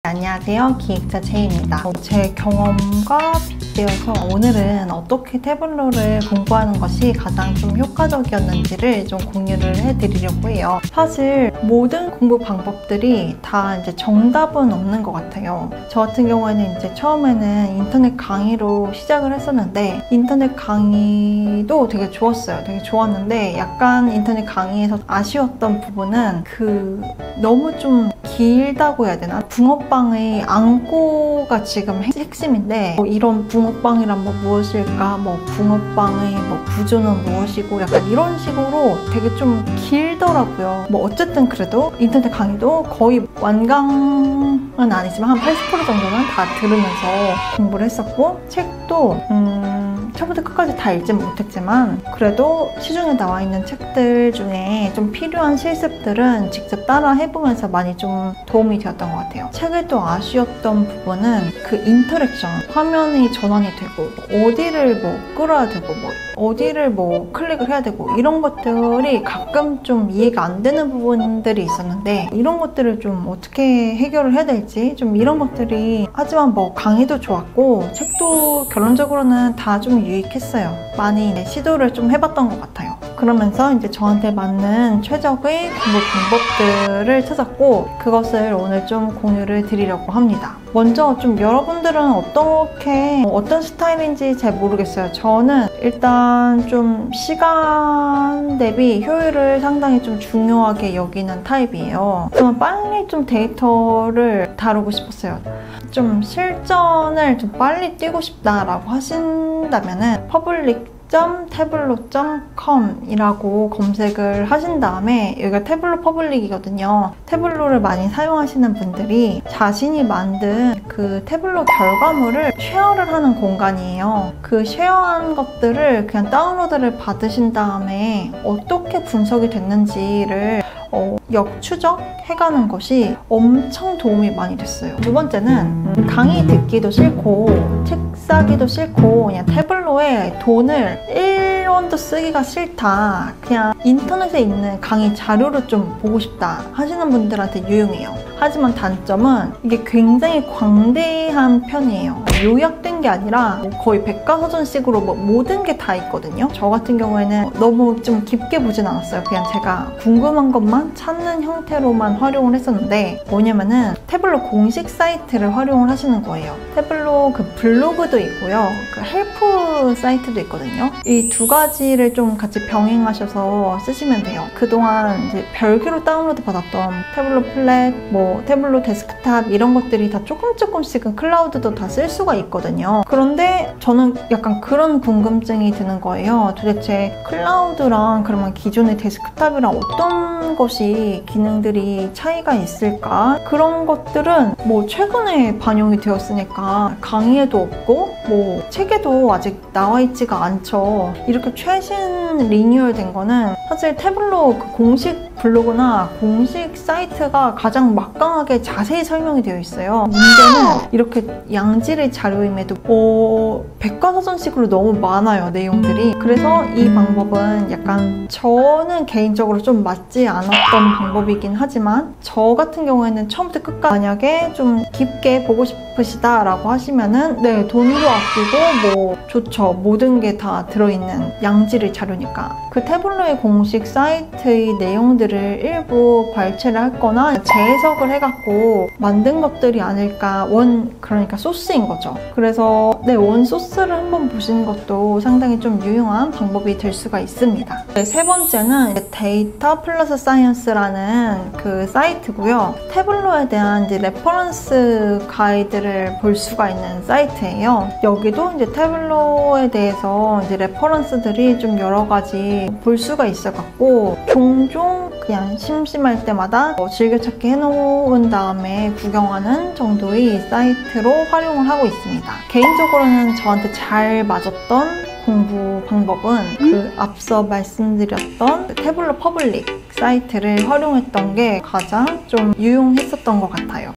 안녕하세요. 기획자 제이입니다. 제 경험과 빗대어서 오늘은 어떻게 태블로를 공부하는 것이 가장 좀 효과적이었는지를 좀 공유를 해드리려고 해요. 사실 모든 공부 방법들이 다 이제 정답은 없는 것 같아요. 저 같은 경우에는 이제 처음에는 인터넷 강의로 시작을 했었는데 인터넷 강의도 되게 좋았어요. 되게 좋았는데 약간 인터넷 강의에서 아쉬웠던 부분은 너무 좀 길다고 해야 되나? 붕어빵의 안고가 지금 핵심인데 이런 붕어빵이란 무엇일까? 붕어빵의 구조는 무엇이고 약간 이런 식으로 되게 좀 길더라고요. 어쨌든 그래도 인터넷 강의도 거의 완강은 아니지만 한 80% 정도는 다 들으면서 공부를 했었고 책도 처음부터 끝까지 다 읽진 못했지만 그래도 시중에 나와 있는 책들 중에 좀 필요한 실습들은 직접 따라 해보면서 많이 좀 도움이 되었던 것 같아요. 책에 또 아쉬웠던 부분은 인터랙션, 화면이 전환이 되고 어디를 끌어야 되고 어디를 클릭을 해야 되고 이런 것들이 가끔 좀 이해가 안 되는 부분들이 있었는데 이런 것들을 좀 어떻게 해결을 해야 될지 좀 이런 것들이 하지만 강의도 좋았고 책도 결론적으로는 다 좀 유익했어요. 많이 시도를 좀 해봤던 것 같아요. 그러면서 이제 저한테 맞는 최적의 공부 방법들을 찾았고 그것을 오늘 좀 공유를 드리려고 합니다. 먼저 좀 여러분들은 어떤 스타일인지 잘 모르겠어요. 저는 일단 좀 시간 대비 효율을 상당히 좀 중요하게 여기는 타입이에요. 저는 빨리 좀 데이터를 다루고 싶었어요. 좀 실전을 좀 빨리 뛰고 싶다라고 하신다면은 public.tableau.com 이라고 검색을 하신 다음에 여기가 태블로 퍼블릭이거든요. 태블로를 많이 사용하시는 분들이 자신이 만든 태블로 결과물을 쉐어를 하는 공간이에요. 그 쉐어한 것들을 그냥 다운로드를 받으신 다음에 어떻게 분석이 됐는지를 역추적해가는 것이 엄청 도움이 많이 됐어요. 두 번째는 강의 듣기도 싫고 책 사기도 싫고 그냥 태블로에 돈을 1원도 쓰기가 싫다. 그냥 인터넷에 있는 강의 자료를 좀 보고 싶다 하시는 분들한테 유용해요. 하지만 단점은 이게 굉장히 광대한 편이에요. 요약된 게 아니라 거의 백과사전식으로 모든 게 다 있거든요. 저 같은 경우에는 너무 좀 깊게 보진 않았어요. 그냥 제가 궁금한 것만 찾는 형태로만 활용을 했었는데 뭐냐면은 태블로 공식 사이트를 활용을 하시는 거예요. 태블로 블로그도 있고요. 헬프 사이트도 있거든요. 이 두 가지를 좀 같이 병행하셔서 쓰시면 돼요. 그동안 이제 별개로 다운로드 받았던 태블로 플랫, 태블로 데스크탑 이런 것들이 다 조금씩은 클라우드도 다 쓸 수가 있거든요. 그런데 저는 약간 그런 궁금증이 드는 거예요. 도대체 클라우드랑 그러면 기존의 데스크탑이랑 어떤 것이 기능들이 차이가 있을까? 그런 것들은 최근에 반영이 되었으니까 강의에도 없고 책에도 아직 나와 있지가 않죠. 이렇게 최신 리뉴얼 된 거는 사실 태블로 공식 블로그나 공식 사이트가 가장 막강하게 자세히 설명이 되어 있어요. 문제는 이렇게 양질의 자료임에도 백과사전식으로 너무 많아요, 내용들이. 그래서 이 방법은 약간 저는 개인적으로 좀 맞지 않았던 방법이긴 하지만 저 같은 경우에는 처음부터 끝까지 만약에 좀 깊게 보고 싶으시다라고 하시면은 네, 돈도 아끼고 좋죠. 모든 게 다 들어있는 양질의 자료니까. 태블로의 공식 사이트의 내용들을 일부 발췌를 했거나 재해석을 해갖고 만든 것들이 아닐까. 그러니까 소스인 거죠. 그래서 원 소스를 한번 보시는 것도 상당히 좀 유용한 방법이 될 수가 있습니다. 세 번째는 데이터 플러스 사이언스라는 사이트고요. 태블로에 대한 레퍼런스 가이드를 볼 수가 있는 사이트예요. 여기도 태블로에 대해서 레퍼런스들이 좀 여러 가지 볼 수가 있어갖고 종종 그냥 심심할 때마다 즐겨찾기 해놓은 다음에 구경하는 정도의 사이트로 활용을 하고 있습니다. 개인적으로는 저한테 잘 맞았던 공부 방법은 앞서 말씀드렸던 태블로 퍼블릭 사이트를 활용했던 게 가장 좀 유용했었던 것 같아요.